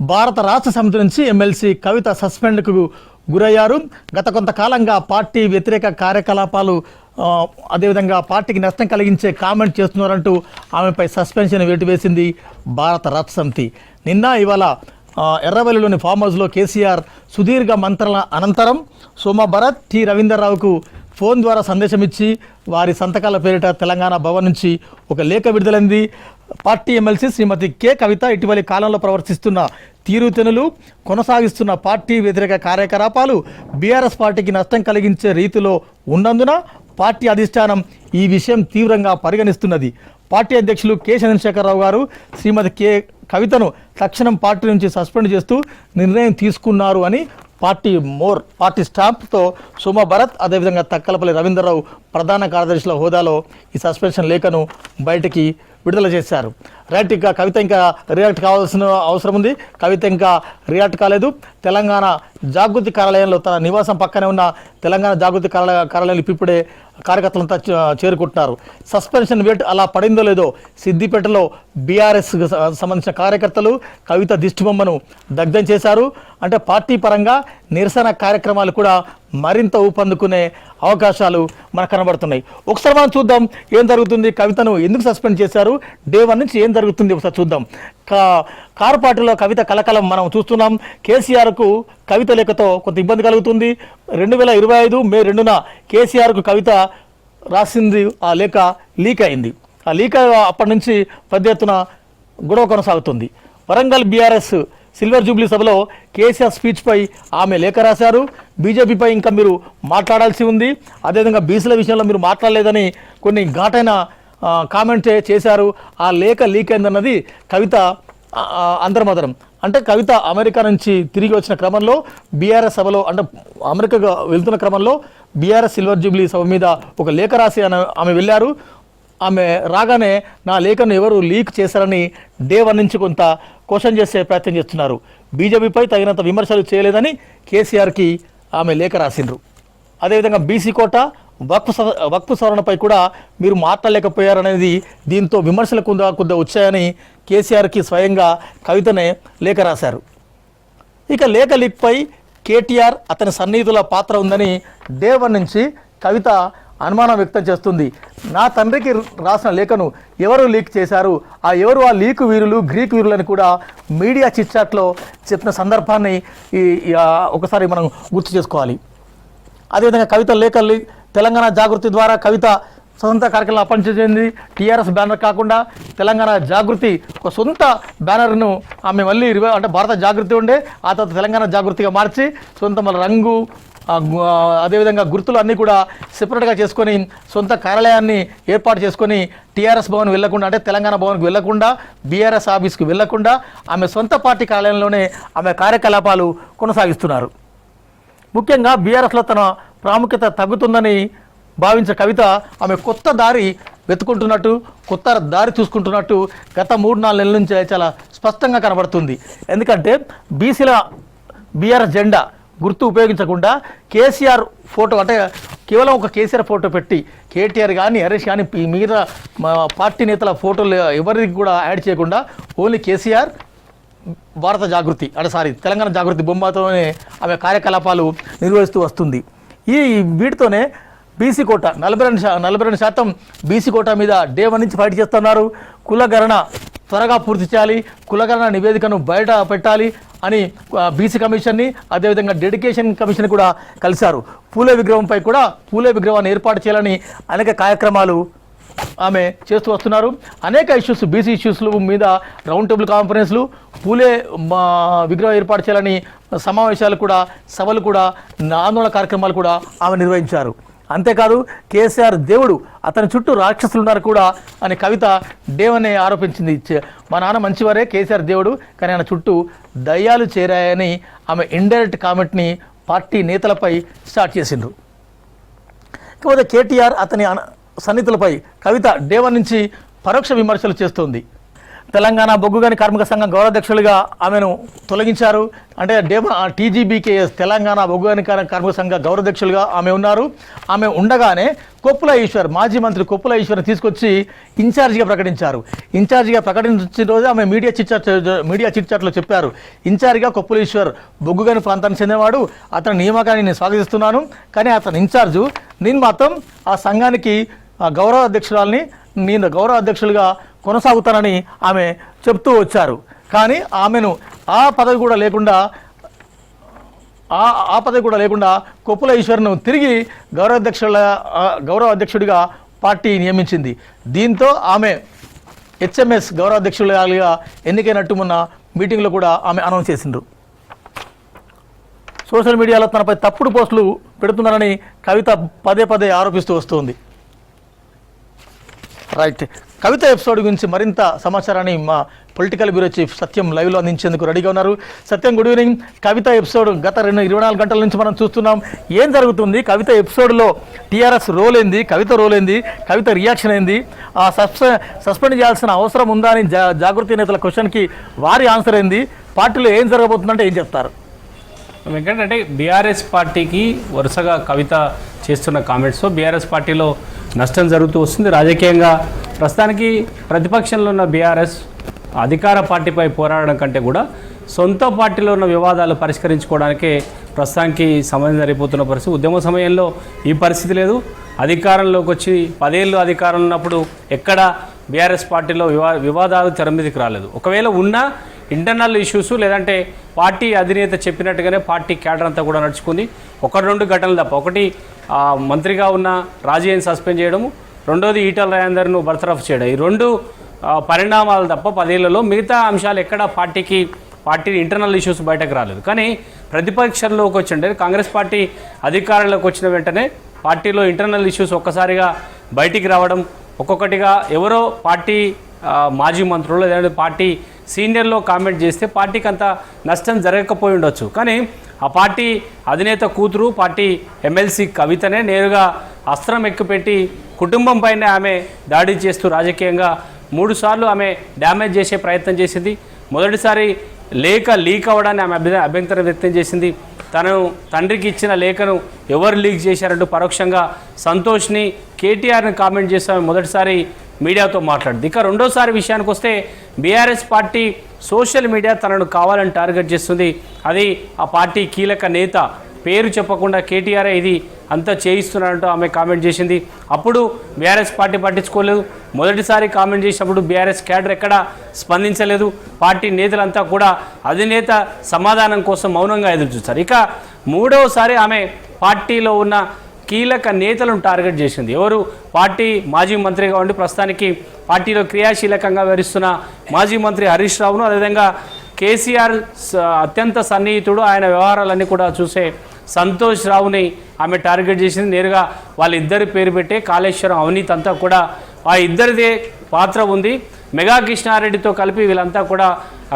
భారత రాష్ట్ర సమితి నుంచి ఎమ్మెల్సీ కవిత సస్పెండ్కు గురయ్యారు. గత కొంతకాలంగా పార్టీ వ్యతిరేక కార్యకలాపాలు అదేవిధంగా పార్టీకి నష్టం కలిగించే కామెంట్ చేస్తున్నారంటూ ఆమెపై సస్పెన్షన్ వేటు వేసింది భారత రాష్ట్ర సమితి. నిన్న ఇవాళ ఎర్రవెల్లిలోని ఫామ్ హౌస్లో కేసీఆర్ సుదీర్ఘ మంత్రాల అనంతరం సోమ భరత్ టి రవీందర్రావుకు ఫోన్ ద్వారా సందేశం ఇచ్చి వారి సంతకాల పేరిట తెలంగాణ భవన్ నుంచి ఒక లేఖ విడుదలైంది. పార్టీ ఎమ్మెల్సీ శ్రీమతి కె కవిత ఇటీవలి కాలంలో ప్రవర్తిస్తున్న తీరుతెన్నులు, కొనసాగిస్తున్న పార్టీ వ్యతిరేక కార్యకలాపాలు బీఆర్ఎస్ పార్టీకి నష్టం కలిగించే రీతిలో ఉన్నందున పార్టీ అధిష్టానం ఈ విషయం తీవ్రంగా పరిగణిస్తున్నది. పార్టీ అధ్యక్షులు కె చంద్రశేఖరరావు గారు శ్రీమతి కె కవితను తక్షణం పార్టీ నుంచి సస్పెండ్ చేస్తూ నిర్ణయం తీసుకున్నారు అని పార్టీ స్టాఫ్తో సోమ భరత్ అదేవిధంగా తక్కలపల్లి రవీందర్రావు ప్రధాన కార్యదర్శుల హోదాలో ఈ సస్పెన్షన్ లేఖను బయటికి విడుదల చేశారు. రైట్, ఇంకా కవిత ఇంకా రియాక్ట్ కావాల్సిన అవసరం ఉంది. కవిత ఇంకా రియాక్ట్ కాలేదు. తెలంగాణ జాగృతి కార్యాలయంలో తన నివాసం పక్కనే ఉన్న తెలంగాణ జాగృతి కార్యాలయంలో ఇప్పుడే కార్యకర్తలంతా చేరుకుంటున్నారు. సస్పెన్షన్ వేట్ అలా పడిందో లేదో సిద్దిపేటలో బీఆర్ఎస్ సంబంధించిన కార్యకర్తలు కవిత దిష్టిబొమ్మను దగ్ధం చేశారు. అంటే పార్టీ పరంగా నిరసన కార్యక్రమాలు కూడా మరింత ఊపందుకునే అవకాశాలు మనకు కనబడుతున్నాయి. ఒకసారి మనం చూద్దాం ఏం జరుగుతుంది, కవితను ఎందుకు సస్పెండ్ చేశారు, డే 1 నుంచి ఏం జరుగుతుంది ఒకసారి చూద్దాం. కారు పార్టీలో కవిత కలకలం మనం చూస్తున్నాం. కేసీఆర్కు కవిత లేఖతో కొంత ఇబ్బంది కలుగుతుంది. 2025 మే 2న కేసీఆర్కు కవిత రాసింది ఆ లేఖ లీక్ అయింది. ఆ లీక్ అప్పటి నుంచి పెద్ద ఎత్తున గొడవ కొనసాగుతుంది. వరంగల్ బీఆర్ఎస్ సిల్వర్ జూబ్లీ సభలో కేసీఆర్ స్పీచ్పై ఆమె లేఖ రాశారు. బీజేపీపై ఇంకా మీరు మాట్లాడాల్సి ఉంది, అదేవిధంగా బీసీల విషయంలో మీరు మాట్లాడలేదని కొన్ని ఘాటైన కామెంట్ చేశారు. ఆ లేఖ లీక్ అయిందన్నది కవిత అంతర్మదనం. అంటే కవిత అమెరికా నుంచి తిరిగి వచ్చిన క్రమంలో బీఆర్ఎస్ సభలో అంటే అమెరికా వెళ్తున్న క్రమంలో బీఆర్ఎస్ సిల్వర్ జూబ్లీ సభ మీద ఒక లేఖ రాసి ఆమె వెళ్ళారు. ఆమె రాగానే నా లేఖను ఎవరు లీక్ చేశారని డే 1 నుంచి కొంత క్వశ్చన్ చేసే ప్రయత్నం చేస్తున్నారు. బీజేపీపై తగినంత విమర్శలు చేయలేదని కేసీఆర్కి ఆమె లేఖ రాసిండ్రు. అదేవిధంగా బీసీ కోట వక్ఫ్ సవరణపై కూడా మీరు మాట్లాడలేకపోయారనేది దీంతో విమర్శలు కొద్దిగా వచ్చాయని కేసీఆర్కి స్వయంగా కవితనే లేఖ రాశారు. ఇక లేఖ లీక్పై కేటీఆర్ అతని సన్నిహితుల పాత్ర ఉందని డే 1 నుంచి కవిత అనుమానం వ్యక్తం చేస్తుంది. నా తండ్రికి రాసిన లేఖను ఎవరు లీక్ చేశారు, ఎవరు ఆ లీక్ వీరులు, గ్రీక్ వీరులని కూడా మీడియా చిట్చాట్లో చెప్పిన సందర్భాన్ని ఒకసారి మనం గుర్తు చేసుకోవాలి. అదేవిధంగా కవిత లేఖలు తెలంగాణ జాగృతి ద్వారా కవిత సొంత కార్యక్రమాలు అప్పగించింది. టీఆర్ఎస్ బ్యానర్ కాకుండా తెలంగాణ జాగృతి ఒక సొంత బ్యానర్ను ఆమె మళ్ళీ అంటే భారత జాగృతి ఉండే ఆ తర్వాత తెలంగాణ జాగృతిగా మార్చి సొంత మళ్ళీ రంగు అదేవిధంగా గుర్తులు అన్నీ కూడా సెపరేట్గా చేసుకొని సొంత కార్యాలయాన్ని ఏర్పాటు చేసుకొని టీఆర్ఎస్ భవన్ వెళ్లకుండా అంటే తెలంగాణ భవన్కి వెళ్లకుండా బీఆర్ఎస్ ఆఫీస్కి వెళ్లకుండా ఆమె సొంత పార్టీ కార్యాలయంలోనే ఆమె కార్యకలాపాలు కొనసాగిస్తున్నారు. ముఖ్యంగా బీఆర్ఎస్లో తన ప్రాముఖ్యత తగ్గుతుందని భావించిన కవిత ఆమె కొత్త దారి వెతుకుంటున్నట్టు కొత్త దారి చూసుకుంటున్నట్టు గత 3-4 నెలల నుంచి చాలా స్పష్టంగా కనబడుతుంది. ఎందుకంటే బీసీల బీఆర్ఎస్ జెండా గుర్తు ఉపయోగించకుండా కేసీఆర్ ఫోటో అంటే కేవలం ఒక కేసీఆర్ ఫోటో పెట్టి కేటీఆర్ కానీ హరీష్ కానీ మిగతా పార్టీ నేతల ఫోటోలు ఎవరికి కూడా యాడ్ చేయకుండా ఓన్లీ కేసీఆర్ భారత జాగృతి తెలంగాణ జాగృతి బొమ్మతోనే ఆమె కార్యకలాపాలు నిర్వహిస్తూ వస్తుంది. వీటితోనే బీసీ కోట 42% బీసీ కోట మీద డే 1 నుంచి ఫైట్ చేస్తున్నారు. కులగణన త్వరగా పూర్తి చేయాలి, కులగణన నివేదికను బయట పెట్టాలి అని బీసీ కమిషన్ని అదేవిధంగా డెడికేషన్ కమిషన్ కూడా కలిశారు. పూలే విగ్రహాన్ని ఏర్పాటు చేయాలని అనేక కార్యక్రమాలు ఆమె చేస్తూ వస్తున్నారు. అనేక ఇష్యూస్ బీసీ ఇష్యూస్ల మీద రౌండ్ టేబుల్ కాన్ఫరెన్స్లు, పూలే విగ్రహం ఏర్పాటు చేయాలని సమావేశాలు కూడా సభలు కూడా ఆందోళన కార్యక్రమాలు కూడా ఆమె నిర్వహించారు. అంతేకాదు కేసీఆర్ దేవుడు, అతని చుట్టూ రాక్షసులు ఉన్నారు కూడా అని కవిత డే 1 ఆరోపించింది. మా నాన్న మంచివారే, కేసీఆర్ దేవుడు, కానీ ఆయన చుట్టూ దయ్యాలు చేరాయని ఆమె ఇండైరెక్ట్ కామెంట్ని పార్టీ నేతలపై స్టార్ట్ చేసిండ్రు. ఇకపోతే కేటీఆర్ అతని సన్నిహితులపై కవిత డే 1 నుంచి పరోక్ష విమర్శలు చేస్తోంది. తెలంగాణ బొగ్గుగని కార్మిక సంఘం గౌరవాధ్యక్షులుగా ఆమెను తొలగించారు. అంటే టీజీబీకేఎస్ తెలంగాణ బొగ్గుగని కార్మిక సంఘ గౌరవాధ్యక్షులుగా ఆమె ఉన్నారు. ఆమె ఉండగానే కొప్పుల ఈశ్వర్, మాజీ మంత్రి కొప్పుల ఈశ్వర్ని తీసుకొచ్చి ఇన్ఛార్జిగా ప్రకటించారు. ఇన్ఛార్జిగా ప్రకటించిన రోజు ఆమె మీడియా చిట్చాట్లో చెప్పారు, ఇన్ఛార్జిగా కొప్పుల ఈశ్వర్ బొగ్గుగని ప్రాంతానికి చెందినవాడు, అతని నియామకాన్ని నేను స్వాగతిస్తున్నాను, కానీ అతని ఇన్ఛార్జు నేను మాత్రం ఆ సంఘానికి గౌరవ అధ్యక్షురాలని, నేను గౌరవ అధ్యక్షులుగా కొనసాగుతానని ఆమె చెప్తూ వచ్చారు. కానీ ఆమెను ఆ పదవి కూడా లేకుండా కొప్పుల ఈశ్వర్ను తిరిగి గౌరవ అధ్యక్షుడిగా పార్టీ నియమించింది. దీంతో ఆమె హెచ్ఎంఎస్ గౌరవ అధ్యక్షులుగా ఎన్నికైనట్టు మొన్న మీటింగ్లో కూడా ఆమె అనౌన్స్ చేసిండ్రు. సోషల్ మీడియాలో తనపై తప్పుడు పోస్టులు పెడుతున్నారని కవిత పదే ఆరోపిస్తూ వస్తుంది. రైట్, కవిత ఎపిసోడ్ గురించి మరింత సమాచారాన్ని మా పొలిటికల్ బ్యూరో చీఫ్ సత్యం లైవ్లో అందించేందుకు రెడీగా ఉన్నారు. సత్యం, గుడ్ ఈవినింగ్. కవిత ఎపిసోడ్ గత 24 గంటల నుంచి మనం చూస్తున్నాం. ఏం జరుగుతుంది? కవిత ఎపిసోడ్లో టీఆర్ఎస్ రోల్ ఏంది, కవిత రోల్ ఏంది, కవిత రియాక్షన్ ఏంది, ఆ సస్పెండ్ చేయాల్సిన అవసరం ఉందా అని జాగృతి నేతల క్వశ్చన్కి వారి ఆన్సర్ ఏంది, పార్టీలో ఏం జరగబోతుందంటే ఏం చెప్తారు? ఎందుకంటే బీఆర్ఎస్ పార్టీకి వరుసగా కవిత చేస్తున్న కామెంట్స్తో బీఆర్ఎస్ పార్టీలో నష్టం జరుగుతూ వస్తుంది. రాజకీయంగా ప్రస్తుతానికి ప్రతిపక్షంలో ఉన్న బీఆర్ఎస్ అధికార పార్టీపై పోరాడడం కంటే కూడా సొంత పార్టీలో ఉన్న వివాదాలు పరిష్కరించుకోవడానికే ప్రస్తుతానికి సమయం సరిపోతున్న పరిస్థితి. ఉద్యమ సమయంలో ఈ పరిస్థితి లేదు. అధికారంలోకి వచ్చి 10 ఏళ్ళు అధికారం ఉన్నప్పుడు ఎక్కడ బీఆర్ఎస్ పార్టీలో వివాదాలు తెర మీదకి రాలేదు. ఒకవేళ ఉన్నా ఇంటర్నల్ ఇష్యూస్, లేదంటే పార్టీ అధినేత చెప్పినట్టుగానే పార్టీ క్యాడర్ అంతా కూడా నడుచుకుంది. 1-2 ఘటనలు తప్ప, ఒకటి మంత్రిగా ఉన్న రాజీని సస్పెండ్ చేయడము, రెండోది ఈటల రాజేందర్ను బర్తరఫ్ చేయడం, ఈ 2 పరిణామాలు తప్ప 10 ఏళ్లలో మిగతా అంశాలు ఎక్కడ పార్టీ ఇంటర్నల్ ఇష్యూస్ బయటకు రాలేదు. కానీ ప్రతిపక్షంలోకి వచ్చిండే కాంగ్రెస్ పార్టీ అధికారంలోకి వచ్చిన వెంటనే పార్టీలో ఇంటర్నల్ ఇష్యూస్ ఒక్కసారిగా బయటికి రావడం, ఒక్కొక్కటిగా ఎవరో పార్టీ మాజీ మంత్రులు లేదంటే పార్టీ సీనియర్లో కామెంట్ చేస్తే పార్టీకి అంత నష్టం జరగకపోయి ఉండొచ్చు. కానీ ఆ పార్టీ అధినేత కూతురు పార్టీ ఎమ్మెల్సీ కవితనే నేరుగా అస్త్రం ఎక్కుపెట్టి కుటుంబం పైన ఆమె దాడి చేస్తూ రాజకీయంగా 3 సార్లు ఆమె డ్యామేజ్ చేసే ప్రయత్నం చేసింది. మొదటిసారి లేఖ లీక్ అవ్వడాన్ని ఆమె అభ్యంతరం వ్యక్తం చేసింది. తను తండ్రికి ఇచ్చిన లేఖను ఎవరు లీక్ చేశారంటూ పరోక్షంగా సంతోష్ని, కేటీఆర్ని కామెంట్ చేస్తామని మొదటిసారి మీడియాతో మాట్లాడింది. ఇక రెండోసారి విషయానికి వస్తే బీఆర్ఎస్ పార్టీ సోషల్ మీడియా తనను కావాలని టార్గెట్ చేస్తుంది. అది ఆ పార్టీ కీలక నేత పేరు చెప్పకుండా కేటీఆర్ ఇది అంతా చేయిస్తున్నారంటూ ఆమె కామెంట్ చేసింది. అప్పుడు బీఆర్ఎస్ పార్టీ పట్టించుకోలేదు. మొదటిసారి కామెంట్ చేసినప్పుడు బీఆర్ఎస్ క్యాడర్ ఎక్కడా స్పందించలేదు. పార్టీ నేతలంతా కూడా అధినేత సమాధానం కోసం మౌనంగా ఎదురుచూస్తారు. ఇక మూడవసారి ఆమె పార్టీలో ఉన్న కీలక నేతలను టార్గెట్ చేసింది. ఎవరు? పార్టీ మాజీ మంత్రిగా ఉండి ప్రస్తుతానికి పార్టీలో క్రియాశీలకంగా వ్యవహరిస్తున్న మాజీ మంత్రి హరీష్ రావును, అదేవిధంగా కేసీఆర్ అత్యంత సన్నిహితుడు, ఆయన వ్యవహారాలన్నీ కూడా చూసే సంతోష్ రావుని ఆమె టార్గెట్ చేసింది. నేరుగా వాళ్ళిద్దరి పేరు పెట్టే కాళేశ్వరం అవినీతి అంతా కూడా ఆ ఇద్దరిదే పాత్ర ఉంది. మెగా కృష్ణారెడ్డితో కలిపి వీళ్ళంతా కూడా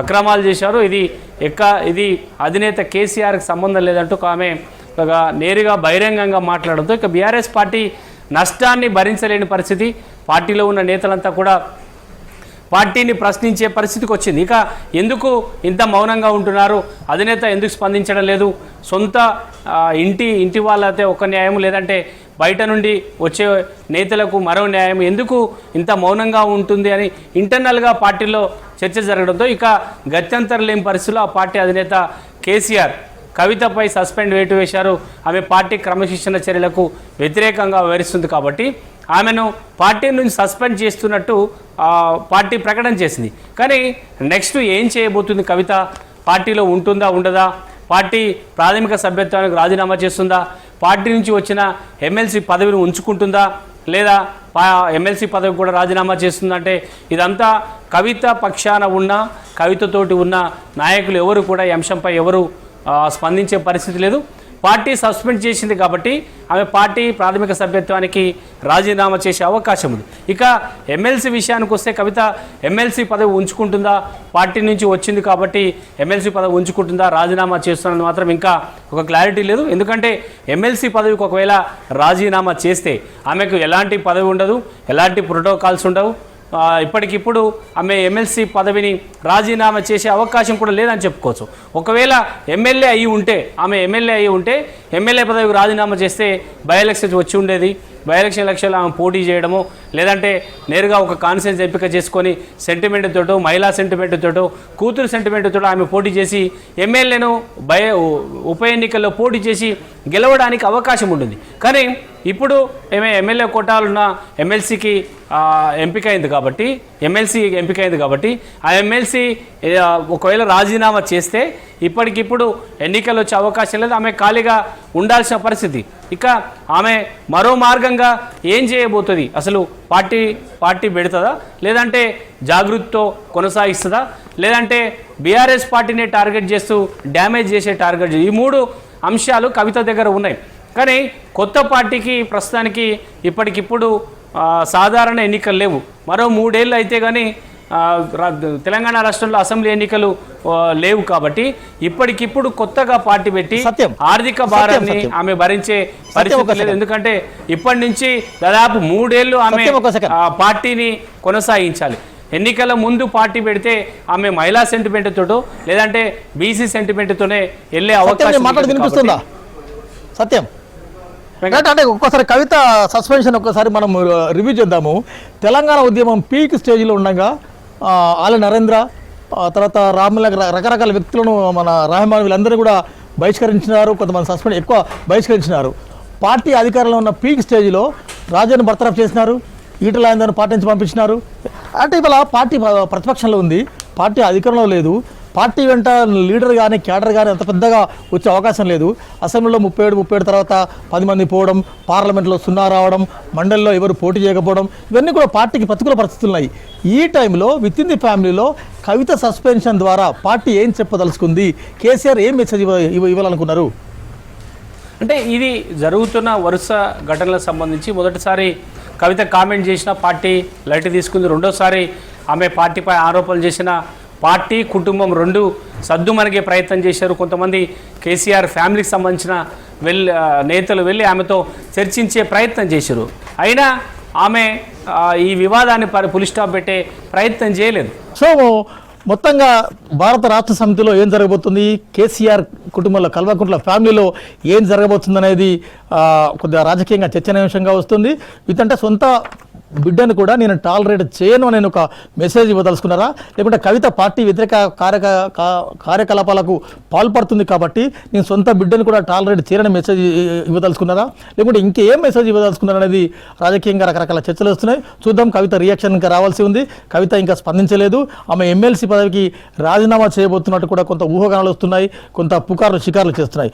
అక్రమాలు చేశారు. ఇది అధినేత కేసీఆర్కి సంబంధం లేదంటూ ఆమె నేరుగా బహిరంగంగా మాట్లాడడంతో ఇక బీఆర్ఎస్ పార్టీ నష్టాన్ని భరించలేని పరిస్థితి. పార్టీలో ఉన్న నేతలంతా కూడా పార్టీని ప్రశ్నించే పరిస్థితికి వచ్చింది. ఇక ఎందుకు ఇంత మౌనంగా ఉంటున్నారు, అధినేత ఎందుకు స్పందించడం లేదు, సొంత ఇంటి వాళ్ళైతే ఒక న్యాయం, లేదంటే బయట నుండి వచ్చే నేతలకు మరో న్యాయం, ఎందుకు ఇంత మౌనంగా ఉంటుంది అని ఇంటర్నల్గా పార్టీలో చర్చ జరగడంతో ఇక గత్యంతరం లేని పరిస్థితుల్లో ఆ పార్టీ అధినేత కేసీఆర్ కవితపై సస్పెండ్ వేటు వేశారు. ఆమె పార్టీ క్రమశిక్షణ చర్యలకు వ్యతిరేకంగా వ్యవహరిస్తుంది కాబట్టి ఆమెను పార్టీ నుంచి సస్పెండ్ చేస్తున్నట్టు పార్టీ ప్రకటన చేసింది. కానీ నెక్స్ట్ ఏం చేయబోతుంది కవిత? పార్టీలో ఉంటుందా ఉండదా? పార్టీ ప్రాథమిక సభ్యత్వానికి రాజీనామా చేస్తుందా? పార్టీ నుంచి వచ్చిన ఎమ్మెల్సీ పదవిని ఉంచుకుంటుందా, లేదా ఎమ్మెల్సీ పదవి కూడా రాజీనామా చేస్తుందంటే ఇదంతా కవిత పక్షాన ఉన్న, కవితతోటి ఉన్న నాయకులు ఎవరు కూడా ఈ అంశంపై ఎవరు స్పందించే పరిస్థితి లేదు. పార్టీ సస్పెండ్ చేసింది కాబట్టి ఆమె పార్టీ ప్రాథమిక సభ్యత్వానికి రాజీనామా చేసే అవకాశం ఉంది. ఇక ఎమ్మెల్సీ విషయానికి వస్తే కవిత ఎమ్మెల్సీ పదవి ఉంచుకుంటుందా, పార్టీ నుంచి వచ్చింది కాబట్టి ఎమ్మెల్సీ పదవి ఉంచుకుంటుందా, రాజీనామా చేస్తున్నది మాత్రం ఇంకా ఒక క్లారిటీ లేదు. ఎందుకంటే ఎమ్మెల్సీ పదవికి ఒకవేళ రాజీనామా చేస్తే ఆమెకు ఎలాంటి పదవి ఉండదు, ఎలాంటి ప్రోటోకాల్స్ ఉండవు, ఇప్పటికిప్పుడు ఆమె ఎమ్మెల్సీ పదవిని రాజీనామా చేసే అవకాశం కూడా లేదని చెప్పుకోవచ్చు. ఒకవేళ ఎమ్మెల్యే అయి ఉంటే ఎమ్మెల్యే పదవికి రాజీనామా చేస్తే బై ఎలక్షన్స్ వచ్చి ఉండేది. బై ఎలక్షన్లో ఆమె పోటీ చేయడము, లేదంటే నేరుగా ఒక కాన్సెన్స్ ఎంపిక చేసుకొని సెంటిమెంట్ తోటో, మహిళా సెంటిమెంట్ తోటో, కూతురు సెంటిమెంట్ తోటో ఆమె పోటీ చేసి ఎమ్మెల్యేను ఉప ఎన్నికల్లో పోటీ చేసి గెలవడానికి అవకాశం ఉంటుంది. కానీ ఇప్పుడు ఎమ్మెల్యే కోటాలున్న ఎమ్మెల్సీ ఎంపికైంది కాబట్టి ఆ ఎమ్మెల్సీ ఒకవేళ రాజీనామా చేస్తే ఇప్పటికిప్పుడు ఎన్నికలు వచ్చే అవకాశం లేదు. ఆమె ఖాళీగా ఉండాల్సిన పరిస్థితి. ఇక ఆమె మరో మార్గంగా ఏం చేయబోతుంది? అసలు పార్టీ పెడుతుందా, లేదంటే జాగృతితో కొనసాగిస్తుందా, లేదంటే బీఆర్ఎస్ పార్టీని టార్గెట్ చేస్తూ డ్యామేజ్ చేసే టార్గెట్? ఈ 3 అంశాలు కవిత దగ్గర ఉన్నాయి. కానీ కొత్త పార్టీకి ప్రస్తుతానికి ఇప్పటికిప్పుడు సాధారణ ఎన్నికలు లేవు. మరో 3 ఏళ్ళు అయితే కానీ తెలంగాణ రాష్ట్రంలో అసెంబ్లీ ఎన్నికలు లేవు. కాబట్టి ఇప్పటికిప్పుడు కొత్తగా పార్టీ పెట్టి ఆర్థిక భారాన్ని ఆమె భరించే పరిస్థితి లేదు. ఎందుకంటే ఇప్పటి నుంచి దాదాపు 3 ఏళ్ళు ఆమె పార్టీని కొనసాగించాలి. ఎన్నికల ముందు పార్టీ పెడితే ఆమె మహిళా సెంటిమెంట్ తోటో, లేదంటే బీసీ సెంటిమెంట్ తోనే వెళ్ళే అవకాశం. సత్యం అంటే ఒక్కసారి కవిత సస్పెన్షన్ ఒక్కసారి మనం రివ్యూ చేద్దాము. తెలంగాణ ఉద్యమం పీక్ స్టేజ్లో ఉండగా ఆల నరేంద్ర, తర్వాత రాముల రకరకాల వ్యక్తులను మన రాహమాన్ వీళ్ళందరూ కూడా బహిష్కరించినారు. కొంతమంది సస్పెండ్ ఎక్కువ బహిష్కరించినారు. పార్టీ అధికారంలో ఉన్న పీక్ స్టేజ్లో రాజాను బర్తరఫ్ చేసినారు, ఈటల రాజేందర్ను పార్టీ నుంచి పంపించినారు. అంటే ఇవాళ పార్టీ ప్రతిపక్షంలో ఉంది, పార్టీ అధికారంలో లేదు. పార్టీ వెంట లీడర్ కానీ క్యాడర్ కానీ అంత పెద్దగా వచ్చే అవకాశం లేదు. అసెంబ్లీలో 37 తర్వాత 10 మంది పోవడం, పార్లమెంట్లో 0 రావడం, మండలిలో ఎవరు పోటీ చేయకపోవడం, ఇవన్నీ కూడా పార్టీకి ప్రతికూల పరిస్థితులు ఉన్నాయి. ఈ టైంలో విత్ ఇన్ ది ఫ్యామిలీలో కవిత సస్పెన్షన్ ద్వారా పార్టీ ఏం చెప్పదలుచుకుంది? కేసీఆర్ ఏం మెసేజ్ ఇవ్వాలనుకున్నారు? అంటే ఇది జరుగుతున్న వరుస ఘటనలకు సంబంధించి మొదటిసారి కవిత కామెంట్ చేసిన పార్టీ లైట్ తీసుకుంది. రెండోసారి ఆమె పార్టీపై ఆరోపణలు చేసిన పార్టీ కుటుంబం 2 సద్దుమణిగే ప్రయత్నం చేశారు. కొంతమంది కేసీఆర్ ఫ్యామిలీకి సంబంధించిన నేతలు వెళ్ళి ఆమెతో చర్చించే ప్రయత్నం చేశారు. అయినా ఆమె ఈ వివాదాన్ని పులి స్టాప్ పెట్టే ప్రయత్నం చేయలేదు. సో మొత్తంగా భారత రాష్ట్ర సమితిలో ఏం జరగబోతుంది, కేసీఆర్ కుటుంబంలో కల్వకుంట్ల ఫ్యామిలీలో ఏం జరగబోతుంది అనేది కొద్దిగా రాజకీయంగా చర్చనీయాంశంగా వస్తుంది. వీటంటే సొంత బిడ్డను కూడా నేను టాలరేట్ చేయను అని ఒక మెసేజ్ ఇవ్వదలుచుకున్నారా, లేకుంటే కవిత పార్టీ వ్యతిరేక కార్యకలాపాలకు పాల్పడుతుంది కాబట్టి నేను సొంత బిడ్డను కూడా టాలరేట్ చేయని మెసేజ్ ఇవ్వదలుచుకున్నారా, లేకుంటే ఇంకేం మెసేజ్ ఇవ్వదలుచుకున్నారా అనేది రాజకీయంగా రకరకాల చర్చలు వస్తున్నాయి. చూద్దాం. కవిత రియాక్షన్ ఇంకా రావాల్సి ఉంది. కవిత ఇంకా స్పందించలేదు. ఆమె ఎమ్మెల్సీ పదవికి రాజీనామా చేయబోతున్నట్టు కూడా కొంత ఊహాగానాలు వస్తున్నాయి, కొంత పుకార్లు షికార్లు చేస్తున్నాయి.